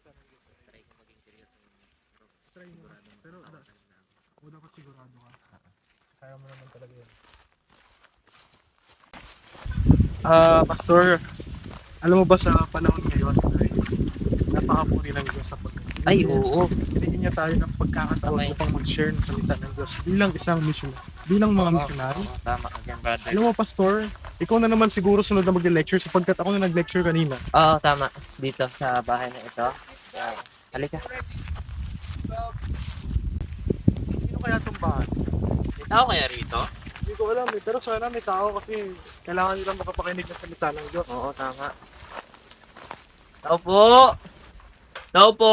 salita ng Diyos ay Try ko maging seryoso ngayon. try mo. Siguradong Pero tawatan na ako. dapat sigurado ka. Kaya mo naman talaga yun. Pastor, alam mo ba sa panahon ngayon ay napakapuri ng Diyos sa Ay, oo. binigyan niya tayo ng pagkakataon Okay. upang mag-share ng salita ng Diyos bilang isang missionary, bilang mga missionary. Oo, tama ka dyan, brother. Alam mo, Pastor, ikaw na naman siguro sunod na mag-lecture sapagkat ako na nag-lecture kanina. Oo, tama. Dito sa bahay na ito. Halika. Sino kaya itong bahay? May tao kaya rito? Hindi ko alam pero sana may tao kasi kailangan nilang makapakinig ng salita ng Diyos. Oo, tama. Tao po! Tao po!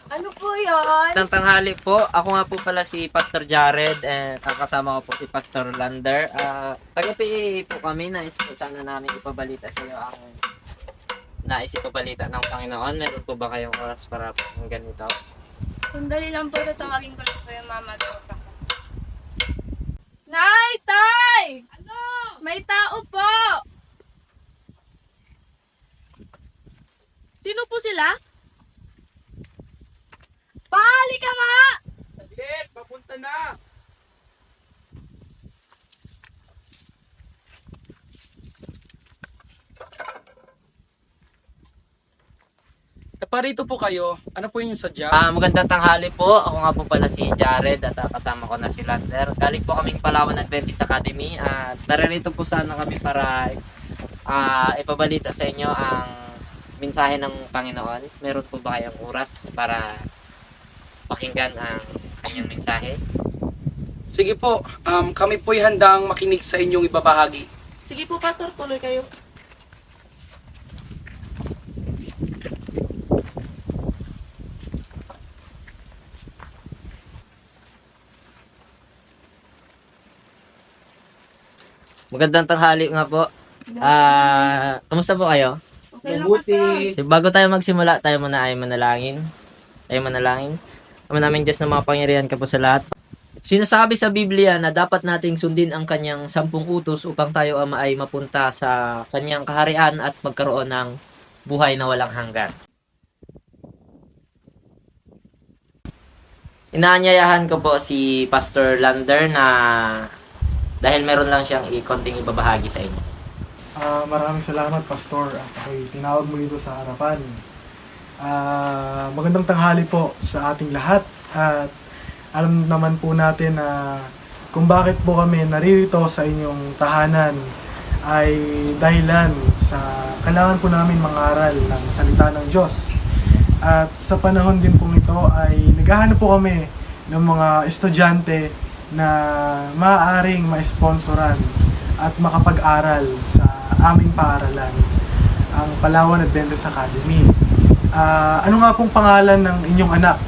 Ano po yun? Ng tanghali po. Ako nga po pala si Pastor Jared and ang kasama ko po si Pastor Lander. Taga-PA po kami. Nais po sana namin ipabalita sa iyo ang nais ipabalita ng Panginoon. Meron po ba kayong oras para po ng ganito? Sandali lang po, tatawagin ko lang po yung mama ko. Nay! Tay! Ano? May tao po! Sino po sila? Pahali ka nga! Saglit, papunta na. Parito po kayo. Ano po yung sadya? Magandang tanghali po. Ako nga po pala si Jared at kasama ko na si Lander. Galing po kaming Palawan Adventist Academy at naririto po sana kami para ipabalita sa inyo ang mensahe ng Panginoon. Meron po ba kayong oras para pakinggan ang kanyang mensahe? Sige po, kami po'y handang makinig sa inyong ibabahagi. Sige po, Pastor, tuloy kayo. Magandang tanghali nga po. Kamusta po kayo? Okay lang, Pastor. So, bago tayo magsimula, tayo muna ay manalangin. Ama namin Diyos na mga pangyarihan ka po sa lahat. Sinasabi sa Biblia na dapat nating sundin ang kanyang 10 utos upang tayo ay mapunta sa kanyang kaharian at magkaroon ng buhay na walang hanggan. Inaanyayahan ko po si Pastor Lander na dahil meron lang siyang konting ibabahagi sa inyo. Maraming salamat, Pastor. At ako'y tinawag mo dito sa harapan. Magandang tanghali po sa ating lahat. At alam naman po natin na kung bakit po kami naririto sa inyong tahanan ay dahilan sa kailangan po namin mangaral ng salita ng Diyos. At sa panahon din po ito ay naghahanap po kami ng mga estudyante na maaaring ma-sponsoran at makapag-aral sa aming paaralan, ang Palawan Adventist Academy. Ano nga pong pangalan ng inyong anak?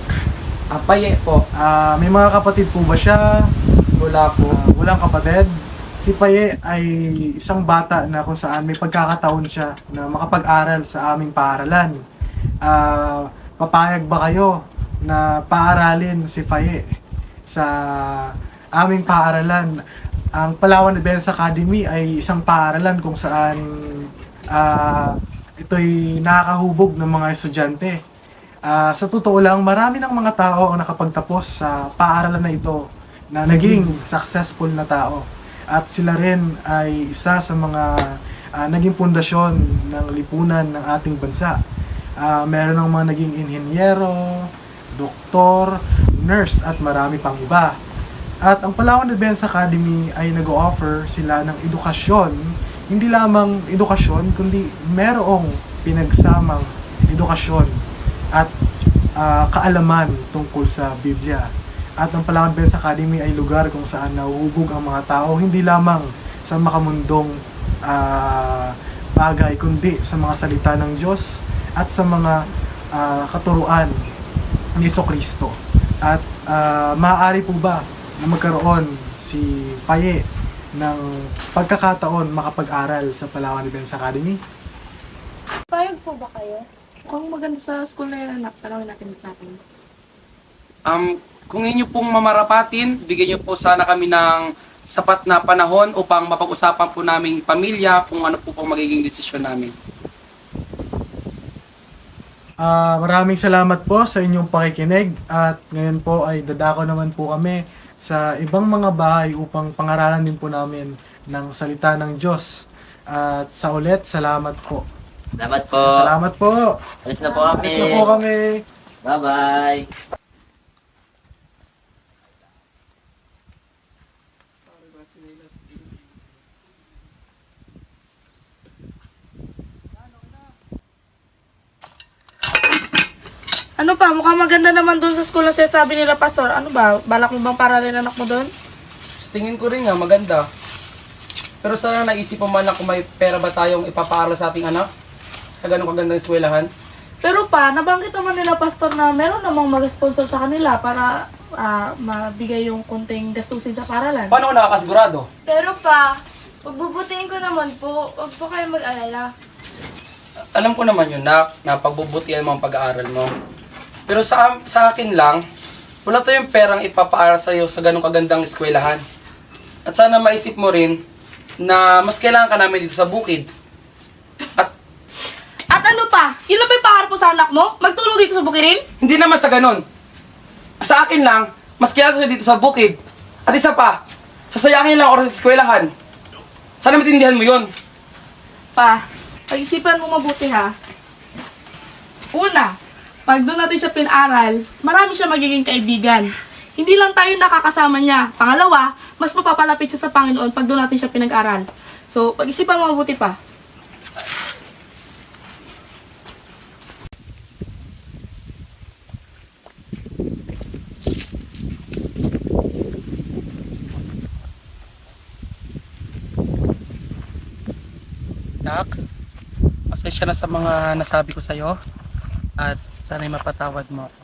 Paye po. May mga kapatid po ba siya? Wala po. Walang kapatid? Si Paye ay isang bata na kung saan may pagkakataon siya na makapag-aral sa aming paaralan. Papayag ba kayo na paaralin si Paye sa aming paaralan? Ang Palawan Adventist Academy ay isang paaralan kung saan ito'y nakakahubog ng mga estudyante. Sa totoo lang, marami ng mga tao ang nakapagtapos sa paaralan na ito na naging successful na tao. At sila rin ay isa sa mga naging pundasyon ng lipunan ng ating bansa. Meron ng mga naging inhenyero, doktor, nurse at marami pang iba. At ang Palawan Adventist Academy ay nag-o-offer sila ng edukasyon, hindi lamang edukasyon, kundi merong pinagsamang edukasyon at kaalaman tungkol sa Biblia. At ang Palawan Adventist Academy ay lugar kung saan nahuhubog ang mga tao, hindi lamang sa makamundong bagay, kundi sa mga salita ng Diyos at sa mga katuruan ni Jesucristo. At maaari po ba na magkaroon si Paye ng pagkakataon makapag-aral sa Palawan Adventist Academy? Payag po ba kayo? Kung maganda sa school na yun, anak, panawin natin natin. Kung inyo pong mamarapatin, bigyan niyo po sana kami ng sapat na panahon upang mapag-usapan po naming pamilya kung ano po pong magiging desisyon namin. Maraming salamat po sa inyong pakikinig at ngayon po ay dadako naman po kami sa ibang mga bahay upang pangaralan din po namin ng salita ng Diyos. At sa ulit, salamat po. Salamat po. Salamat po. Alis na po kami. Alis na po kami. Bye-bye. Ano pa? Mukhang maganda naman doon sa school na sinasabi nila, Pastor. Ano ba? Balak mo bang paralin anak mo doon? Tingin ko rin nga, maganda. Pero sana naisip mo man na kung may pera ba tayong ipapaaral sa ating anak? Sa ganong kagandang eskwelahan? Pero pa, nabanggit naman nila, Pastor, na meron namang mag-sponsor sa kanila para mabigay yung konting gastusin sa paralan. Paano ko nakakasigurado? Pero pa, pagbubutiin ko naman po, huwag po kayo mag-alala. Alam ko naman yun, na pagbubutihan mo ang pag-aaral mo. Pero sa akin lang, wala tayong perang ipapaaral sa'yo sa ganong kagandang eskwelahan. At sana maisip mo rin na mas kailangan ka namin dito sa bukid. At ano pa? Yun lang ba yung pangarap mo sa anak mo? Magtulong dito sa Bukirin? Hindi naman sa ganon. Sa akin lang, mas kailangan siya dito sa bukid. At isa pa, sasayangin lang oras sa eskwelahan. Sana maintindihan mo yun. Pa, pag-isipan mo mabuti ha. Una, pag doon natin siya pinaral, marami siya magiging kaibigan. Hindi lang tayo nakakasama niya. Pangalawa, mas mapapalapit siya sa Panginoon pag doon natin siya pinag-aral. So, pag-isipan mo mabuti pa. Nak, pasensya na sa mga nasabi ko sa'yo. At sana'y mapatawad mo ako.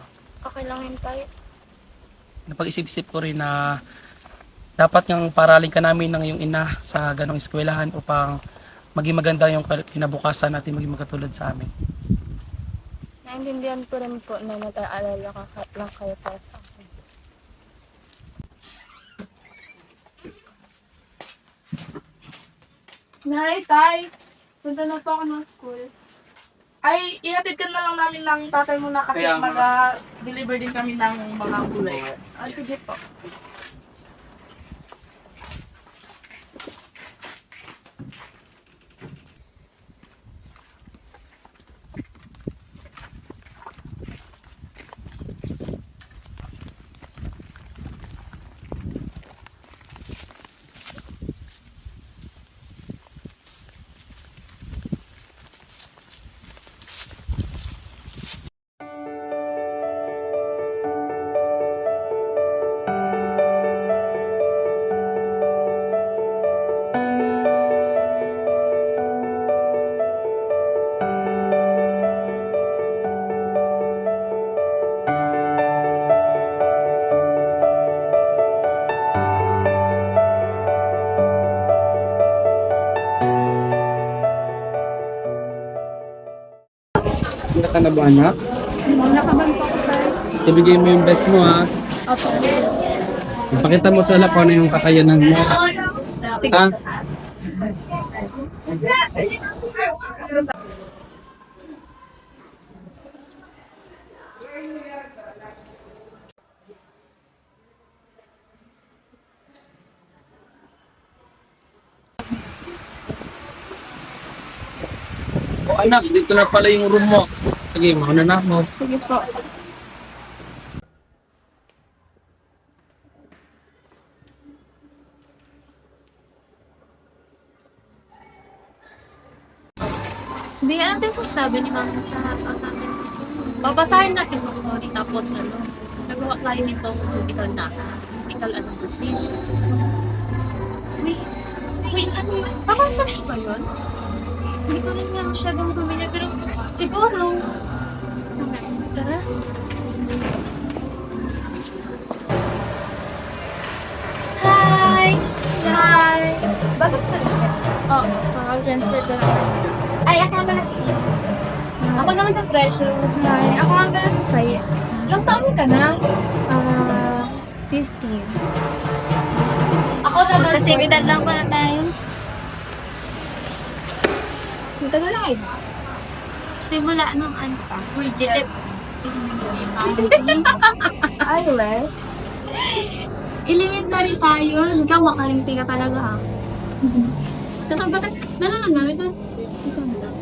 Okay lang yun tayo. Napag-isip-isip ko rin na dapat ngang paralin ka namin ng iyong ina sa ganong eskwelahan upang maging maganda yung kinabukasan natin, maging magkatulad sa amin. Naintindihan ko rin po na nag-aalala lang kayo para sa akin. Nay, tay, punta na po ako ng school. Ay, ihatid ka na lang namin ng tatay mo na kasi Kaya nga. mag-deliver din kami ng mga gulay. Ay, sige po. Handa ka na ba, anak? Nakaban po ako tayo. Ibigay mo yung best mo, ha? Opo. Ipakita mo sa lahat kung ano yung kakayanan mo. Ha? O anak, dito na pala yung room mo. Sige, mauna na ako. Sige po. Hindi, ano din po sabi ni Mama sa harapan namin. Babasahin natin mo ito, tapos ano, nagawa tayo nito critical na. Critical ano ba? Wait, ano yun? Babasahin ba yun? Hindi ko rin nga masyadong gumina, pero siguro. Tara. Hi! Hi! Bago study ka? Oo, transfer ko lang. Ay, ako nga pala si Ako naman sa Precious. Hi, ako nga pala si Fayet. Ilang taon ka na? 15. Ako naman. Magkasing edad lang pala tayo. Matagal lang eh. Simula nung ano pa. Ay, elementary tayo. Ikaw, makalimti ka talaga ha. Saka bakit? Lang gamit ko. Ito na lang.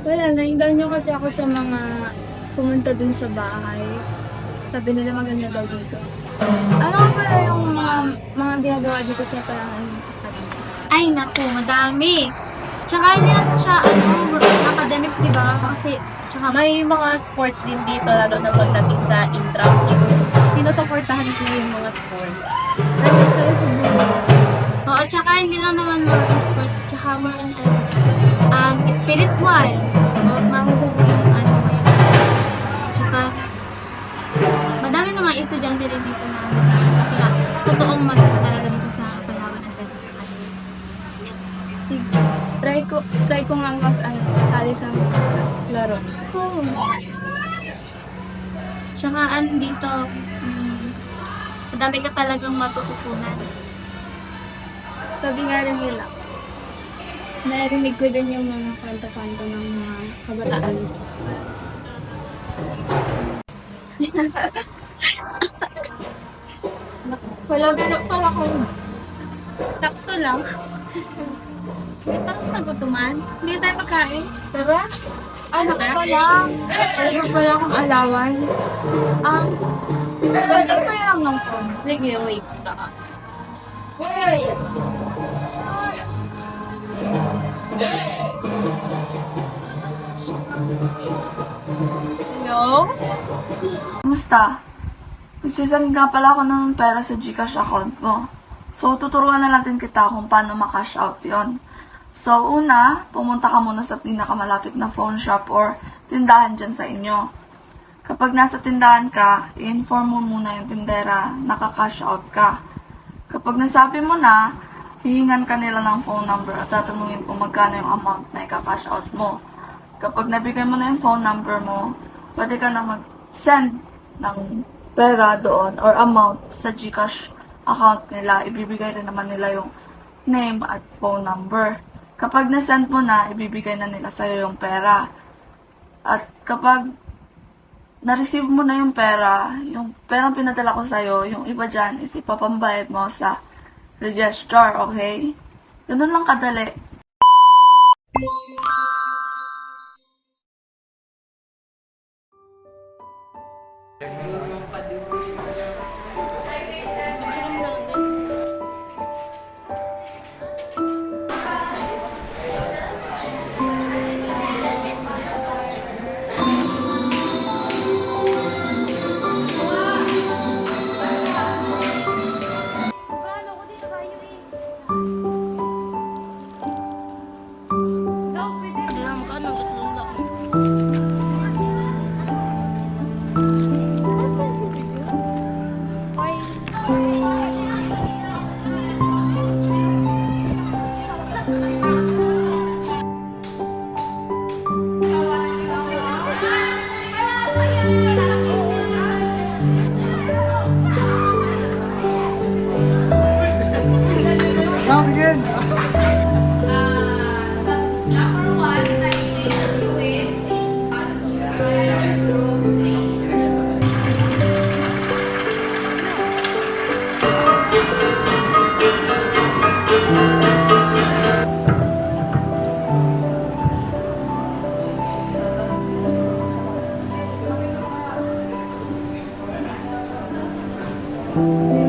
Wala, nainganyo kasi ako sa mga pumunta dun sa bahay. Sabi nila maganda daw dito. Ano nga pala yung mga ginagawa dito sa palangan sa kanila? Ay, naku, madami. Tsaka hindi lang siya, academics, di ba? Kasi, tsaka May mga sports din dito, lalo na pagdating sa intramu. Sinusuportahan ko yung mga sports. Ay, sa'yo siguro. oo, tsaka hindi lang naman more on sports, tsaka more on, spiritual. Mahuhugo yung ano mo yun. Tsaka, madami namang estudyante rin dito na nag-aaral kasi nga, totoong maganda talaga dito sa Palawan Adventist Academy. Sige. Try ko nga sali sa mga laro. Cool. Tsaka dito, madami ka talagang matututunan. Sabi nga rin nila, narinig ko din yung mga kanta-kanta ng mga kabataan. Wala pala ko. Sakto lang. Parang nagutuman. Hindi tayo makain. Tara. Ano ka lang? Ano pala akong alawan? Pwede ba yung ng phone? Sige, wait. Hello? Kumusta? Magsisend nga pala ako ng pera sa Gcash account mo. So, tuturuan na natin kita kung paano makash out yon. So, una, pumunta ka muna sa pinakamalapit na phone shop or tindahan dyan sa inyo. Kapag nasa tindahan ka, i-inform mo muna yung tindera na kakash out ka. Kapag nasabi mo na, hihingan ka nila ng phone number at tatanungin kung magkano yung amount na i-cash out mo. Kapag nabigay mo na yung phone number mo, pwede ka na mag-send ng pera doon or amount sa Gcash account nila. Ibibigay rin naman nila yung name at phone number. Kapag na-send mo na, ibibigay na nila sa'yo yung pera. At kapag na-receive mo na yung perang pinadala ko sa'yo, yung iba dyan is ipapambayad mo sa register, okay? Ganun lang kadali. Sige.